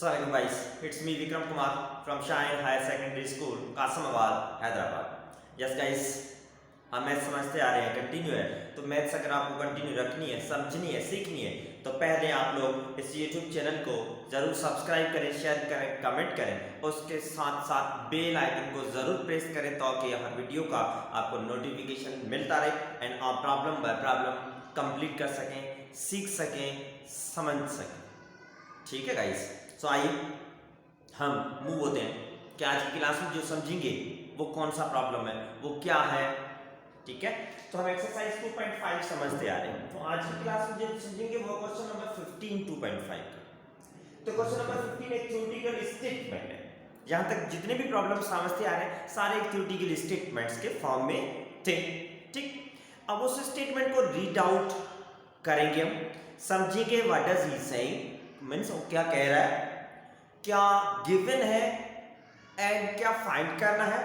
So hello guys, it's me Vikram Kumar from Shine Higher Secondary School, Kasamabad, Hyderabad. Yes guys, हम math समझते आ रहे हैं, कंटिन्यू है. तो मैथ्स अगर आपको कंटिन्यू रखनी है, समझनी है, सीखनी है, तो पहले आप लोग इस YouTube चैनल को ज़रूर सब्सक्राइब करें, शेयर करें, कमेंट करें. उसके साथ साथ बेल आइकन को ज़रूर प्रेस करें ताकि हर वीडियो का आपको नोटिफिकेशन मिलता रहे एंड आप प्रॉब्लम बाय प्रॉब्लम कंप्लीट कर सकें, सीख सकें, समझ सकें. ठीक है गाइस. तो आइए हम मूव होते हैं कि आज की क्लास में जो समझेंगे वो कौन सा प्रॉब्लम है, वो क्या है. ठीक है, तो हम एक्सरसाइज 2.5 समझते आ रहे हैं. तो आज की क्लास में जो समझेंगे वो क्वेश्चन नंबर 15 2.5 का. तो क्वेश्चन नंबर 15 एक थ्योरेटिकल स्टेटमेंट है. यहाँ तक जितने भी प्रॉब्लम समझते आ रहे हैं सारे एक थ्योरेटिकल स्टेटमेंट्स के फॉर्म में थे. ठीक, अब उस स्टेटमेंट को रीड आउट करेंगे, हम समझेंगे what does he saying, means वो क्या कह रहा है, क्या गिवन है एंड क्या फाइंड करना है,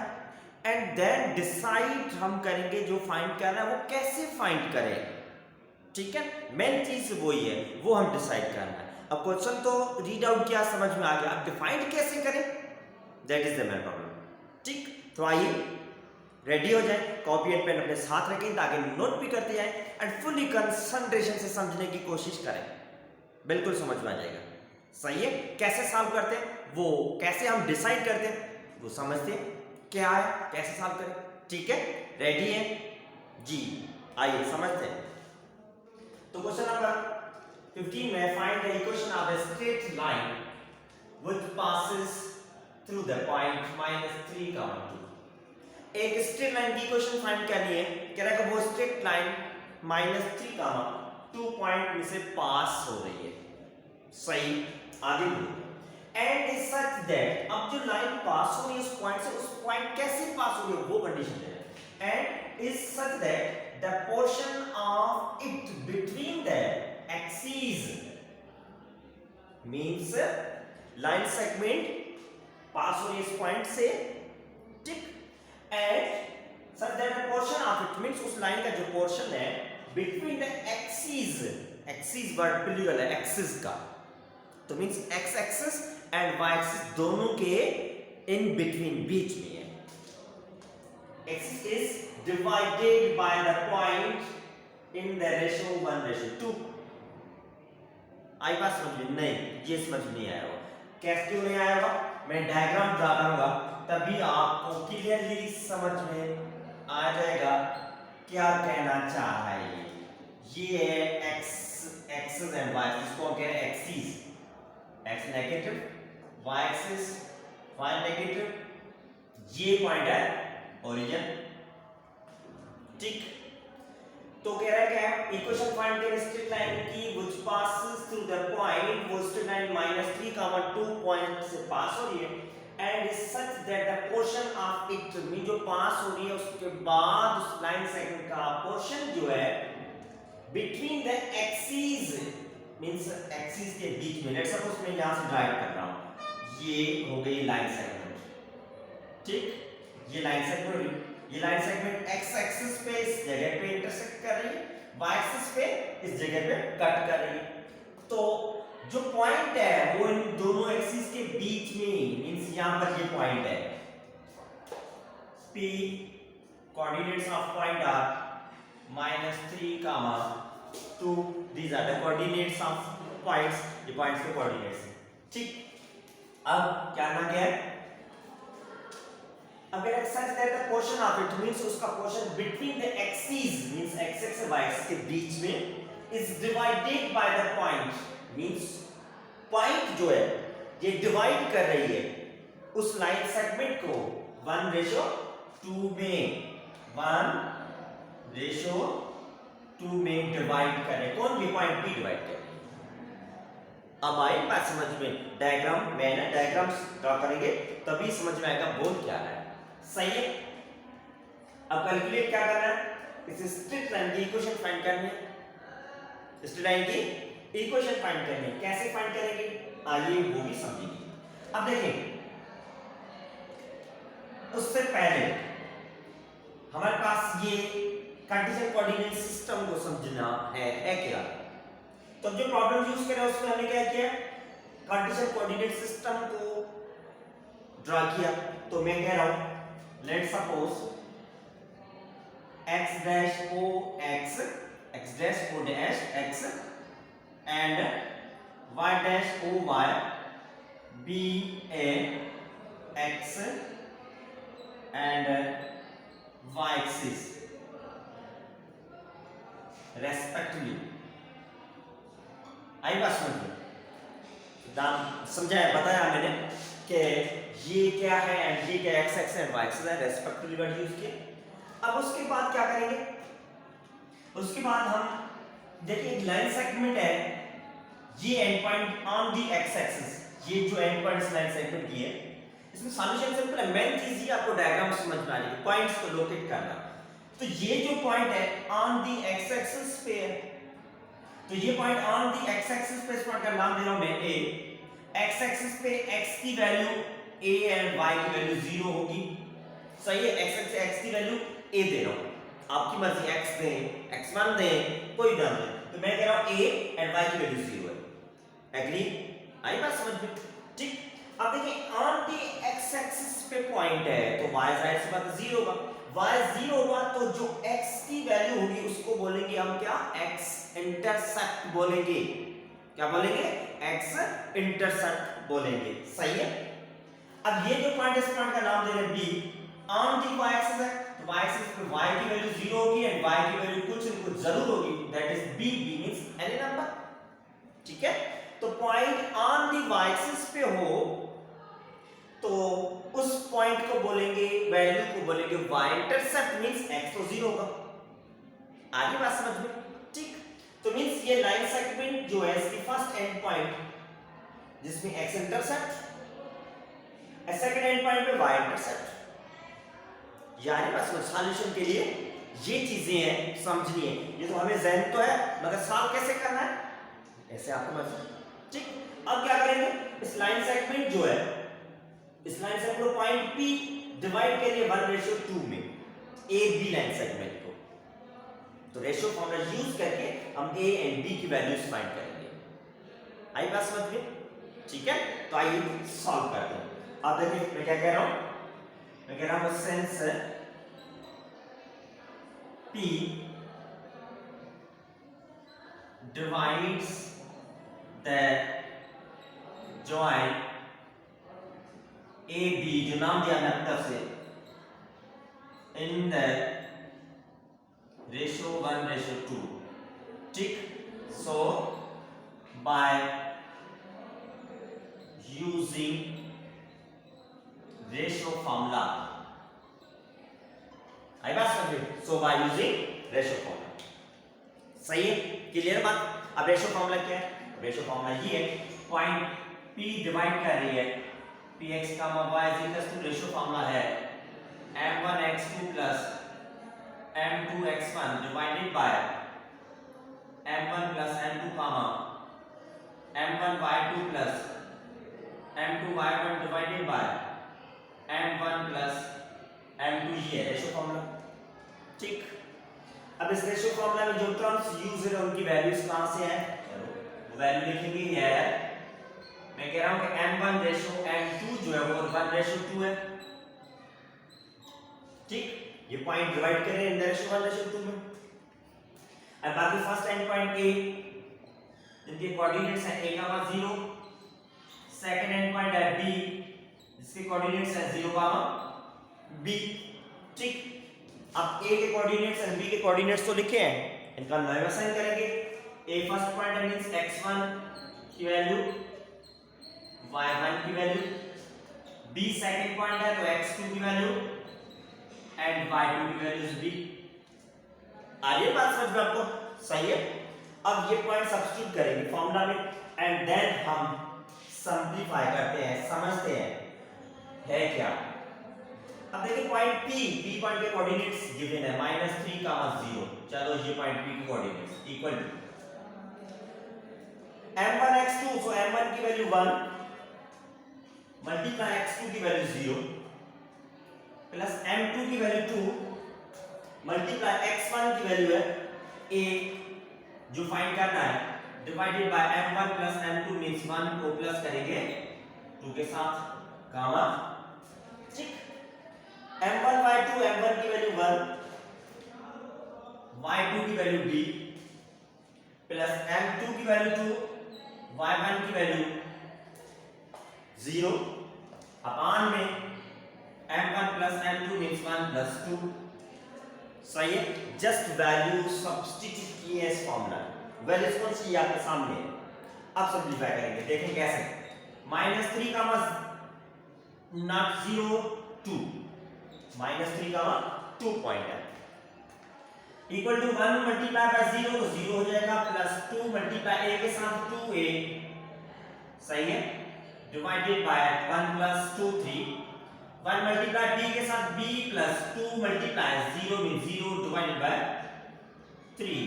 एंड देन डिसाइड हम करेंगे जो फाइंड करना है वो कैसे फाइंड करें. ठीक है, मेन चीज वही है, वो हम डिसाइड करना है. अब क्वेश्चन तो रीड आउट किया, समझ में आ गया, अब डिफाइंड कैसे करें, that is the main problem. ठीक, तो आइए रेडी हो जाए, कॉपी एंड पेन अपने साथ रखें ताकि नोट भी करते जाएं एंड फुली कंसंट्रेशन से समझने की कोशिश करें. बिल्कुल समझ में आ जाएगा. सही है, कैसे सॉल्व करते हैं, वो कैसे हम डिसाइड करते हैं वो समझते हैं, क्या है कैसे सॉल्व करें. ठीक है, रेडी है जी, आइए समझते हैं. तो क्वेश्चन नंबर 15 में find the equation of a straight line which passes through the point -3, 2. एक स्ट्रेट लाइन की इक्वेशन फाइंड करनी है. कह रहा है कि वो स्ट्रेट लाइन -3, 2 पॉइंट में से पास हो रही है. सही, आगे बढ़ो. एंड इज सच दैट, अब जो लाइन पास हो रही है उस पॉइंट से, उस पॉइंट कैसे पास हो रही है वो कंडीशन है. And is such that the portion of it between the axis, means line segment pass हो रही है इस पॉइंट से. ठीक, and such that the portion of it, means उस लाइन का जो पोर्शन है between the axis, axis word plural है एक्सिस का, तो means x axis and y axis दोनों के इन बिटवीन, बीच में है. Axis is divided by the point in the ratio 1:2. आई बात समझ में? नहीं, ये समझ नहीं आया होगा. कैसे क्यों नहीं आया होगा, मैं डायग्राम ड्रा करूंगा तभी आपको क्लियरली समझ में आ जाएगा क्या कहना चाह रहा है. ये है एक्स एक्सिस एंड वाई, इसको कह रहे हैं axis, x negative, y axis, y negative, ये पॉइंट है ओरिजिन. ठीक, तो कह रहा है क्या, इक्वेशन फाइंड करें स्ट्रेट लाइन की which passes through the point, वो स्ट्रेट लाइन -3, 2 पॉइंट से पास हो रही है. And is such that the portion of it, में जो पास हो रही है उसके बाद उस लाइन सेगमेंट का पोर्शन जो है between the axis, means axis के बीच में, लेट्स सपोज मैं यहां से ड्राइव कर रहा हूं, ये हो गई लाइन सेगमेंट. ठीक, ये लाइन सेगमेंट एक्स एक्सिस पे इस जगह पे इंटरसेक्ट कर रही है, वाई एक्सिस पे इस जगह पे कट कर रही है. तो जो पॉइंट है वो इन दोनों एक्सिस के बीच में, मींस यहां पर ये पॉइंट है P, coordinates of point are -3, 2. These are the coordinates of points. ये points के coordinates हैं. ठीक, अब क्या ना क्या है, अगर such that the portion of it, means उसका portion between the axes, means x axis और y axis के बीच में is divided by the point, means point जो है ये divide कर रही है उस line segment को 1:2 में, 1:2 में डिवाइड करें. कौन भी पॉइंट भी डिवाइड करें. अब आई बात समझ में, डायग्राम मैंने डायग्राम्स ड्रा करेंगे तभी समझ में आएगा बोल क्या रहा है. सही है, अब कैलकुलेट क्या करना है, इस स्ट्रेट लाइन की इक्वेशन फाइंड करनी है. स्ट्रेट लाइन की इक्वेशन फाइंड करनी है, कैसे फाइंड करेंगे आइए वो भी समझेंगे. अब देखें, उससे पहले हमारे पास ये कार्टेशियन कोऑर्डिनेट सिस्टम को समझना है क्या. तो जो प्रॉब्लम यूज करें उसमें हमने क्या किया, कार्टेशियन कोऑर्डिनेट सिस्टम को ड्रा किया, तो मैं कह रहा हूं let suppose x dash o x, x dash o dash x and y dash o y b a x and y axis respectively। आई बात समझ में? दाम समझाया, बताया मैंने कि ये क्या है एंड ये क्या x axis and y axis है, रेस्पेक्टिवली वर्ड यूज किए। अब उसके बाद क्या करेंगे, उसके बाद हम देखिए एक लाइन सेगमेंट है, ये and point on the x axis, ये जो एंड पॉइंट्स लाइन सेगमेंट की है, इसमें सॉल्यूशन सिंपल है। मेन चीज ये आपको डायग्राम समझ में आ जाएगी, पॉइंट्स को लोकेट करना। तो ये जो पॉइंट है ऑन दी x एक्सिस पे है, तो ये point on the x axis पे, इस पॉइंट का नाम दे रहा हूं मैं a। x एक्सिस पे x की वैल्यू a एंड y की वैल्यू 0 होगी, सही है। x एक्सिस x की वैल्यू a दे रहा हूं, आपकी मर्जी x दें x1 दें कोई नाम दें, तो मैं कह रहा हूं a एंड y की वैल्यू 0 है। एग्री? आई बात समझ में? ठीक। अब देखिए ऑन दी x एक्सिस पे पॉइंट है, तो y जाहिर सी बात 0 होगा। y 0 होगा तो जो x की वैल्यू होगी उसको बोलेंगे हम क्या, x इंटरसेप्ट बोलेंगे। क्या बोलेंगे? x इंटरसेप्ट बोलेंगे, सही है। अब ये जो पॉइंट, इस पॉइंट का नाम दे रहे हैं b। On the y axis है, तो y एक्सिस पे y की वैल्यू 0 होगी एंड y की वैल्यू कुछ न कुछ जरूर होगी, that is b। b means any number, ठीक है। तो point on the y axis पे हो तो उस पॉइंट को बोलेंगे, वैल्यू को बोलेंगे y इंटरसेप्ट, मींस x तो 0 होगा। आगे बात समझ में? ठीक। तो मींस ये लाइन सेगमेंट जो है इसकी फर्स्ट एंड पॉइंट जिसमें x intercept, second and point पे y इंटरसेप्ट। यानी बस सॉल्यूशन के लिए ये चीजें हैं, समझनी है। ये तो हमें ज़हन तो है, मगर सॉल्व कैसे करना है ऐसे आपको मर्जी। ठीक। अब क्या करेंगे, इस लाइन सेगमेंट जो है, इस लाइन सेगमेंट को पॉइंट P डिवाइड करिए 1:2 में ए बी लाइन सेगमेंट को, तो रेशियो फॉर्मूला यूज करके हम a एंड b की वैल्यूज फाइंड करेंगे। आई बात समझ में? ठीक है, तो आइए सॉल्व करते हैं। अब देखिए मैं क्या कह रहा हूं, मैं कह रहा हूं since P divides the joint AB, जो नाम दिया मैंने तरफ से, in the ratio 1:2, ठीक। so by using ratio formula, आई बात समझ में? So by using ratio formula, सही है, क्लियर बात। अब रेशियो फॉर्मूला क्या है? रेशियो फॉर्मूला ये है, पॉइंट P डिवाइड कर रही है px, y equals to, ratio formula है m1x2 plus m2x1 divided by m1 plus m2 m1y2 plus m2y1 divided by m1 plus m2, ये है रेशियो फॉर्मूला, ठीक। अब इस रेशियो फॉर्मूला में जो टर्म्स यूज है उनकी वैल्यूज कहां से है, वो वैल्यू लिखेंगे। ये है, मैं कह रहा हूं कि m1 रेशियो m2 जो है वो 1:2 है, ठीक। ये पॉइंट डिवाइड कर रहे हैं इन रेशियो 1:2 में। अब बाकी फर्स्ट एंड पॉइंट a, इनके कोऑर्डिनेट्स हैं a, 0। सेकंड एंड पॉइंट है b, इसके कोऑर्डिनेट्स है 0, b, ठीक। अब a के कोऑर्डिनेट्स और b के कोऑर्डिनेट्स तो लिखे हैं, इनका नया साइन करेंगे। a फर्स्ट पॉइंट है मींस x1 की वैल्यू, y1 की वैल्यू, b सेकंड पॉइंट है तो x2 की वैल्यू एंड y2 की वैल्यू इज b। आगे बात समझ में आपको? सही है। अब ये पॉइंट सब्स्टिट्यूट करेंगे फॉर्मूला में एंड देन हम सिंपलीफाई करते हैं, समझते हैं है क्या। अब देखिए पॉइंट P पॉइंट के कोऑर्डिनेट्स गिवन है -3, 0। चलो ये पॉइंट P के coordinates equal to m1x2, so m1 की वैल्यू 1 मल्टीप्लाई x2 की वैल्यू 0 प्लस m2 की वैल्यू 2 मल्टीप्लाई x1 की वैल्यू है a, जो फाइंड करना है divided by m1 plus m2 means 1 को प्लस करेंगे 2 के साथ गामा, ठीक। m1 by 2, m1 की वैल्यू 1, y2 की वैल्यू b प्लस m2 की वैल्यू 2, y1 की वैल्यू 0 अपान में m1 plus m2 means 1 plus 2। सही है, जस्ट वैल्यू सब्स्टिट्यूट किए इस फॉर्मूला, वैल्यूज कौन सी आपके सामने है। अब सिंपलीफाई करेंगे, देखें कैसे। -3 का नॉट 0 2, -3 का 2 पॉइंट है, इक्वल टू 1 मल्टीप्लाई बाय 0 तो 0 हो जाएगा, प्लस 2 मल्टीप्लाई a के साथ 2a, सही है, divided by 1 plus 2 3, 1 multiply b के साथ b plus 2 multiply 0 mean 0 divided by 3,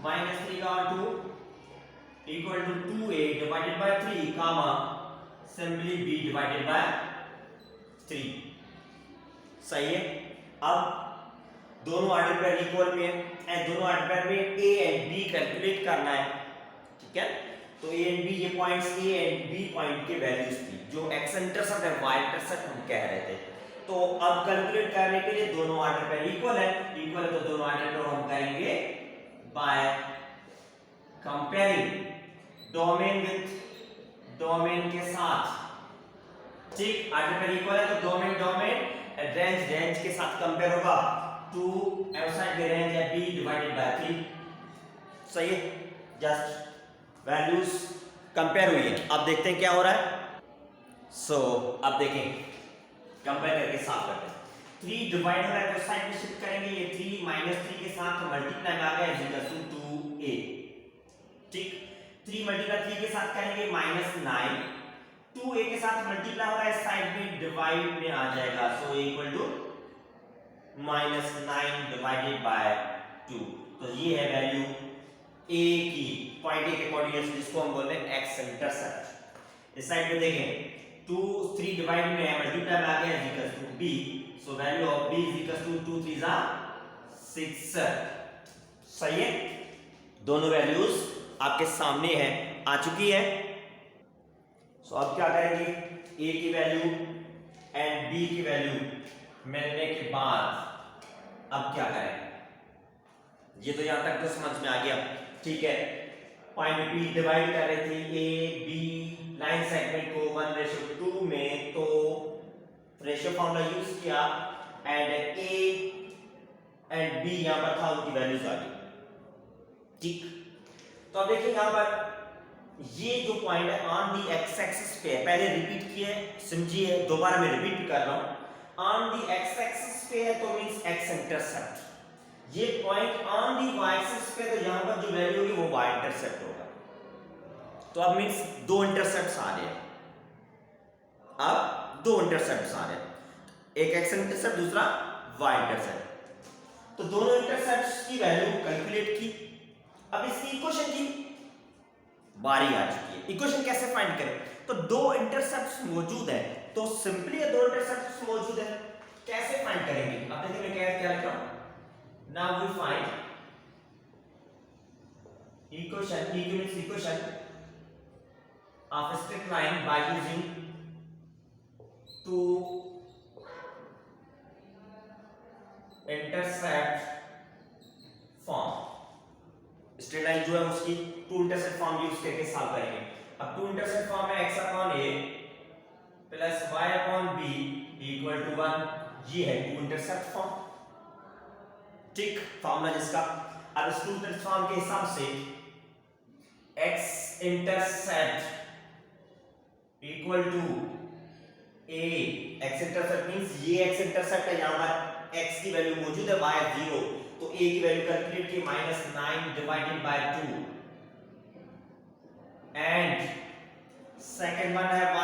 -3 का 2 equal to 2a divided by 3 comma simply b divided by 3। सही है, अब दोनों ऑर्डर पर इक्वल में है, दोनों ऑर्डर पर में a एंड b कैलकुलेट करना है, ठीक है। तो a एंड b, ये points a and b point के वैल्यूज थी, जो x इंटरसेप्ट है y इंटरसेप्ट हम कह रहे थे। तो अब कैलकुलेट करने के लिए दोनों ऑर्डर पर इक्वल है, तो दोनों ऑर्डर पर हम करेंगे by comparing domain with domain के साथ, ठीक। ऑर्डर पर इक्वल है तो डोमेन रेंज के साथ कंपेयर होगा, 2 आउटसाइड के रेंज है b डिवाइडेड बाय 3। सही है, जस्ट वैल्यूज कंपेयर हुई है। अब देखते हैं क्या हो रहा है। अब देखें, कंपेयर करके साफ करते हैं। 3 डिवाइड हो रहा है तो साइड में शिफ्ट करेंगे, ये 3 -3 के साथ मल्टीप्लाई में आ गया इक्वल टू 2a, ठीक। 3 मल्टीप्लाई 3 के साथ करेंगे -9, 2a के साथ मल्टीप्लाई हो रहा है साइड में डिवाइड में आ जाएगा, so equal to -9 divided by 2। तो ये है वैल्यू a की, पॉइंट a के कोऑर्डिनेट्स जिसको हम बोल रहे हैं x इंटरसेप्ट। इस साइड में देखें 2 3 डिवाइड में है, मल्टीप्लाई में आ गया equal to b, so value of b is equal to 2 3 6। सही है, दोनों वैल्यूज आपके सामने है, आ चुकी है। अब क्या करेंगे, a की वैल्यू एंड b की वैल्यू मिलने के बाद अब क्या करें, ये तो यहां तक तो समझ में आ गया, ठीक है। पॉइंट p डिवाइड कर रहे थे a b लाइन सेगमेंट को 1:2 में, तो रेशियो फॉर्मूला यूज किया एंड a एंड b यहां पर था, उनकी वैल्यूज आ गई, ठीक। तो अब देखिए यहां पर ये जो पॉइंट है ऑन दी एक्स एक्सिस पे है, पहले रिपीट किए, समझिए, दोबारा मैं रिपीट कर रहा हूं। ऑन दी एक्स एक्सिस पे है तो मींस एक्स इंटरसेप्ट, ये point on the y axis पे, तो यहां पर जो वैल्यू होगी वो वाई इंटरसेप्ट होगा। तो अब मींस दो इंटरसेप्ट्स आ रहे हैं, अब दो इंटरसेप्ट्स आ रहे हैं, एक एक्स इंटरसेप्ट दूसरा वाई इंटरसेप्ट। तो दोनों इंटरसेप्ट्स की वैल्यू कैलकुलेट की। अब इसकी इक्वेशन की बारी आ चुकी है, इक्वेशन कैसे फाइंड करें। तो दो इंटरसेप्ट्स मौजूद है, तो सिंपली दो इंटरसेप्ट्स मौजूद है, कैसे फाइंड करेंगे। अब देखिए मैं क्या लिख रहा हूं, now we find equation of a straight line by using two intercept form। Straight line जो है उसकी टू इंटरसेप्ट फॉर्म यूज करके सॉल्व करेंगे। अब टू इंटरसेप्ट फॉर्म है x upon a plus y upon b equal to 1, ये है two intercept form, ठीक, फॉर्मूला जिसका। अब इस टू इंटरसेप्ट फॉर्म के हिसाब से x intercept equal to a, x intercept means ये x इंटरसेप्ट है, यहां पर x की वैल्यू मौजूद है, y 0, तो a की वैल्यू कैलकुलेट की -9 divided by 2 and second one है y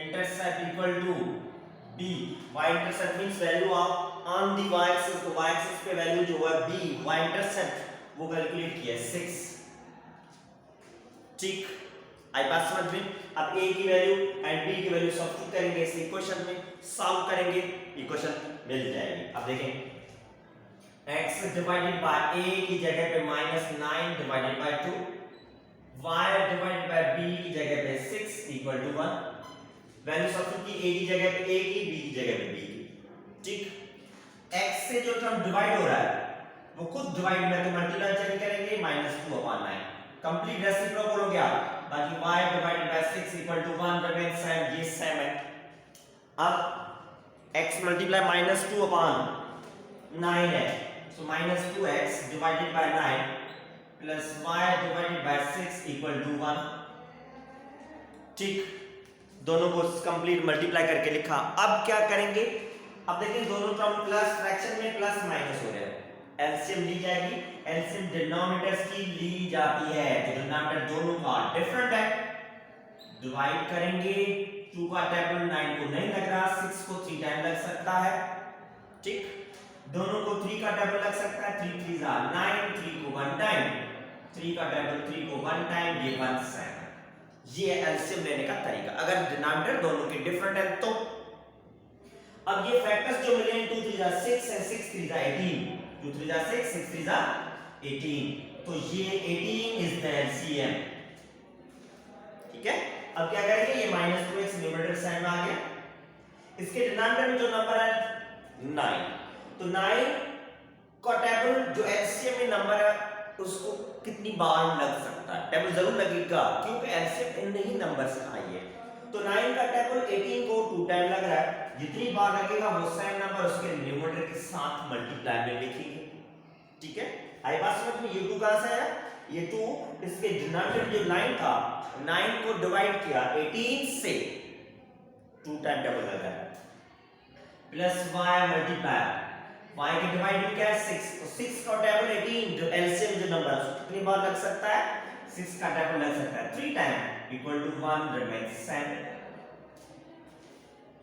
intercept equal to b, y intercept means value of on the y axis, तो y एक्सिस पे वैल्यू जो है b, y इंटरसेप्ट वो कैलकुलेट किया 6, ठीक। आई बात समझ में। अब a की वैल्यू एंड b की वैल्यू सब्स्टिट्यूट करेंगे इस इक्वेशन में, सॉल्व करेंगे, इक्वेशन मिल जाएगी। अब देखें x डिवाइडेड बाय a की जगह पे -9 divided by 2, y divided bye b की जगह पे 6 इक्वल टू 1। वैल्यू सब्स्टिट्यूट की, a की जगह पे a की, b की जगह पे b की। ठीक, x से जो टर्म डिवाइड हो रहा है वो खुद डिवाइड में तो मल्टीप्लाई चेक करेंगे, -2/9 कंप्लीट रेसिप्रोकल हो गया। बाकी y divided by 6 equal to 1 remain same, ये सेम है। अब x मल्टीप्लाई -2/9 है, so -2x divided by 9 plus y divided by 6 equal to 1। ठीक, दोनों को कंप्लीट मल्टीप्लाई करके लिखा। अब क्या करेंगे, अब देखिए दोनों टर्म प्लस फ्रैक्शन में प्लस माइनस हो रहे हैं, एलसीएम ली जाएगी, एलसीएम डिनोमिनेटर्स की ली जाती है, तो डिनोमिनेटर दोनों का डिफरेंट है। डिवाइड करेंगे, 2 का टेबल 9 को नहीं लग रहा, 6 को 3 टाइम लग सकता है। ठीक, दोनों को 3 का टेबल लग सकता है, 3 3 जा 9, 3 को 1 टाइम, 3 का टेबल 3 को 1 टाइम, ये 1 7। ये एलसीएम लेने का तरीका, अगर डिनोमिनेटर दोनों के डिफरेंट है तो। अब ये फैक्टर्स जो मिले 2 3 जा 6 एंड 6 3 जा 18, 2 3 जा 6, 6 3 जा 18, तो ये 18 इज द एलसीएम। ठीक है, अब क्या करेंगे, ये -2x न्यूमरेटर साइड में आ गया, इसके डिनोमिनेटर में जो नंबर है 9, तो 9 का टेबल जो एलसीएम में नंबर है उसको कितनी बार लग सकता है, टेबल जरूर लगेगा क्योंकि एलसीएम इन ही नंबर्स का आई है। तो 9 का टेबल 18 को 2 टाइम लग रहा है, जितनी बार लगेगा वो सेम नंबर उसके न्यूमरेटर के साथ मल्टीप्लाई में लिखेंगे। ठीक है, आई बात समझ में। ये 2 कहां से आया, ये 2 इसके डिनोमिनेटर जो 9 था, 9 को डिवाइड किया 18 से, 2 टाइम टेबल लग रहा है, प्लस y मल्टीप्लाई, y के डिवाइड में क्या है 6, तो 6 का टेबल 18 जो एलसीएम जो नंबर है कितनी बार लग सकता है, 6 का टेबल लग सकता है 3 time equal to 1 remains same.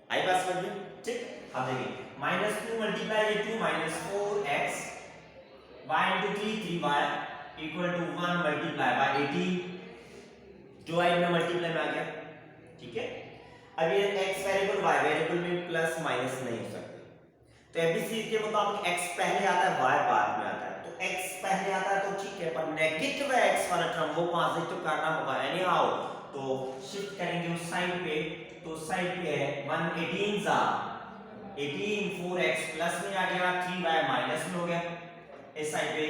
आई बात समझ में। ठीक, अब देखिए -2 मल्टीप्लाई ये 2 -4x y into 3y equal to 1 multiply by 18, जो आई में मल्टीप्लाई में आ गया। ठीक है, अब ये x वेरिएबल y वेरिएबल में प्लस माइनस नहीं हो सकते, तो एबीसी के मुताबिक x पहले आता है y बाद में आता है, तो x पहले आता है तो ठीक है, पर नेगेटिव है x वाला टर्म वो पॉजिटिव करना होगा एनी हाउ, तो शिफ्ट करेंगे उस साइड पे, तो साइड पे है 118 जा 18 4x प्लस में आ गया, 3y माइनस में हो गया। इस साइड पे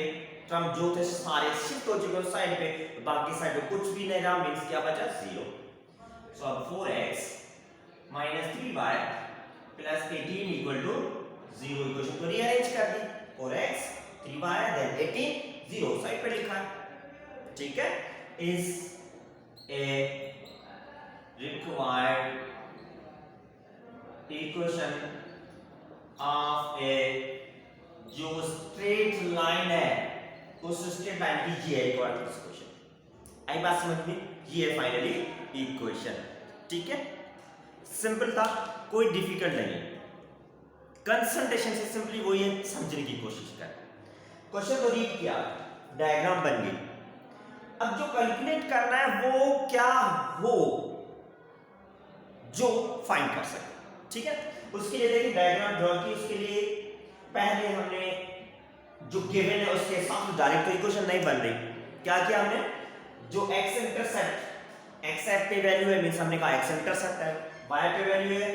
टर्म जो थे सारे शिफ्ट हो चुके उस साइड पे, बाकी साइड पे कुछ भी नहीं रहा, मींस क्या बचा 0। सो अब 4x minus 3y plus 18 equal to 0, equation को रीअरेंज कर दी, 4x 3y देन 18 0 साइड पे लिखा है। ठीक है, is a required equation of a, जो स्ट्रेट लाइन है उस स्ट्रेट लाइन की ये इक्वल टू इक्वेशन। आई बात समझ में, ये है फाइनली इक्वेशन। ठीक है, सिंपल था, कोई डिफिकल्ट नहीं, कंसंट्रेशन से सिंपली वो ये समझने की कोशिश कर। क्वेश्चन को रीड किया, डायग्राम बन गई, अब जो कैलकुलेट करना है वो क्या हो जो फाइंड कर सके। ठीक है, उसके लिए देखिए डायग्राम ड्रॉ की, उसके लिए पहले हमने जो गिवन है उसके हिसाब से डायरेक्ट तो इक्वेशन नहीं बन रही, क्या किया हमने, जो x इंटरसेप्ट, x पे वैल्यू है मींस हमने कहा x इंटरसेप्ट है, y पे वैल्यू है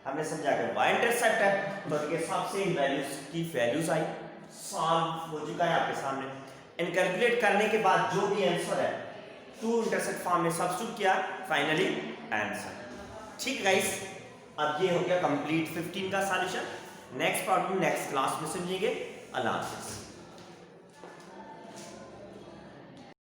हमने समझा कि y इंटरसेप्ट है, तो उसके हिसाब से इन वैल्यूज की वैल्यूज आई, सॉल्व हो चुका है आपके सामने। इन कैलकुलेट करने के बाद जो भी आंसर है 2 इंटरसेप्ट फॉर्म में सब्स्टिट्यूट किया, फाइनली आंसर। ठीक गाइस, अब ये हो गया कंप्लीट 15 का solution. Next problem next class में समझेंगे। अल्लाह हाफिज़।